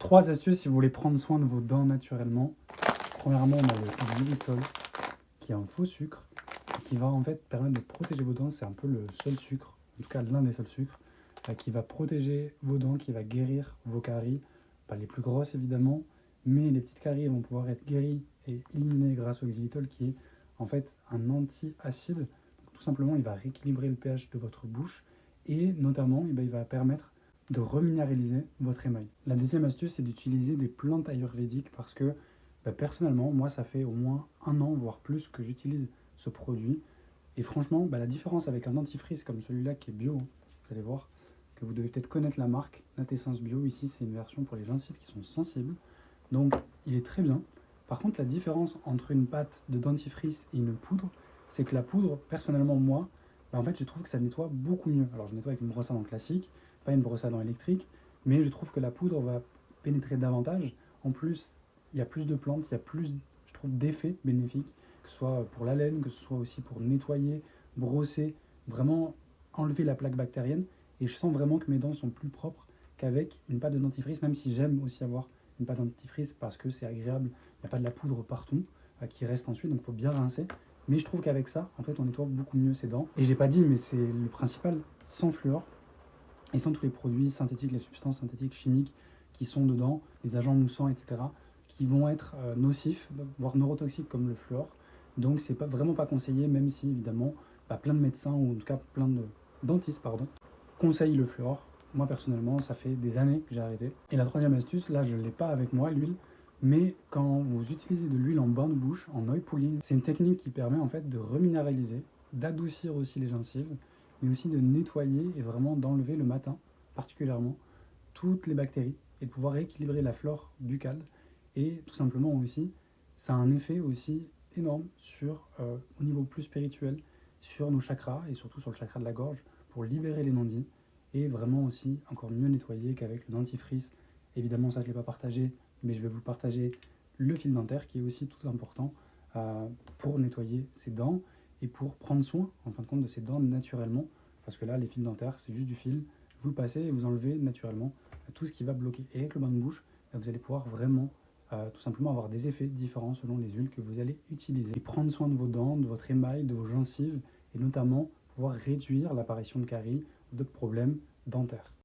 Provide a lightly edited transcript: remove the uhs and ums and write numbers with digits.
3 astuces si vous voulez prendre soin de vos dents naturellement. Premièrement, on a le xylitol, qui est un faux sucre, et qui va en fait permettre de protéger vos dents. C'est un peu le seul sucre, en tout cas l'un des seuls sucres, qui va protéger vos dents, qui va guérir vos caries. Pas les plus grosses évidemment, mais les petites caries vont pouvoir être guéries et éliminées grâce au xylitol, qui est en fait un anti-acide. Donc, tout simplement, il va rééquilibrer le pH de votre bouche et notamment, il va permettre de reminéraliser votre émail. La deuxième astuce, c'est d'utiliser des plantes ayurvédiques parce que personnellement, moi, ça fait au moins 1 an, voire plus, que j'utilise ce produit. Et franchement, la différence avec un dentifrice comme celui-là qui est bio, vous allez voir que vous devez peut-être connaître la marque Natessence Bio. Ici, c'est une version pour les gencives qui sont sensibles. Donc, il est très bien. Par contre, la différence entre une pâte de dentifrice et une poudre, c'est que la poudre, personnellement, moi, en fait, je trouve que ça nettoie beaucoup mieux. Alors, je nettoie avec une brosse à dents classique, pas une brosse à dents électrique, mais je trouve que la poudre va pénétrer davantage. En plus, il y a plus de plantes, il y a plus, je trouve, d'effets bénéfiques, que ce soit pour la laine, que ce soit aussi pour nettoyer, brosser, vraiment enlever la plaque bactérienne. Et je sens vraiment que mes dents sont plus propres qu'avec une pâte de dentifrice, même si j'aime aussi avoir une pâte de dentifrice parce que c'est agréable, il n'y a pas de la poudre partout qui reste ensuite, donc il faut bien rincer. Mais je trouve qu'avec ça, en fait, on nettoie beaucoup mieux ses dents. Et j'ai pas dit, mais c'est le principal, sans fluor et sans tous les produits synthétiques, les substances synthétiques chimiques qui sont dedans, les agents moussants, etc., qui vont être nocifs, voire neurotoxiques comme le fluor. Donc c'est vraiment pas conseillé, même si évidemment plein de médecins, ou en tout cas plein de dentistes, conseillent le fluor. Moi personnellement, ça fait des années que j'ai arrêté. Et la troisième astuce, là je ne l'ai pas avec moi, l'huile, mais quand vous utilisez de l'huile en bain de bouche, en oil pulling, c'est une technique qui permet en fait de reminéraliser, d'adoucir aussi les gencives, mais aussi de nettoyer et vraiment d'enlever le matin, particulièrement, toutes les bactéries et de pouvoir rééquilibrer la flore buccale. Et tout simplement aussi, ça a un effet aussi énorme sur, au niveau plus spirituel, sur nos chakras et surtout sur le chakra de la gorge pour libérer les non-dits et vraiment aussi encore mieux nettoyer qu'avec le dentifrice. Évidemment, ça je ne l'ai pas partagé, mais je vais vous partager le fil dentaire qui est aussi tout important pour nettoyer ses dents et pour prendre soin en fin de compte de ses dents naturellement, parce que là les fils dentaires c'est juste du fil, vous le passez et vous enlevez naturellement tout ce qui va bloquer. Et avec le bain de bouche, vous allez pouvoir vraiment tout simplement avoir des effets différents selon les huiles que vous allez utiliser. Et prendre soin de vos dents, de votre émail, de vos gencives et notamment pouvoir réduire l'apparition de caries ou d'autres problèmes dentaires.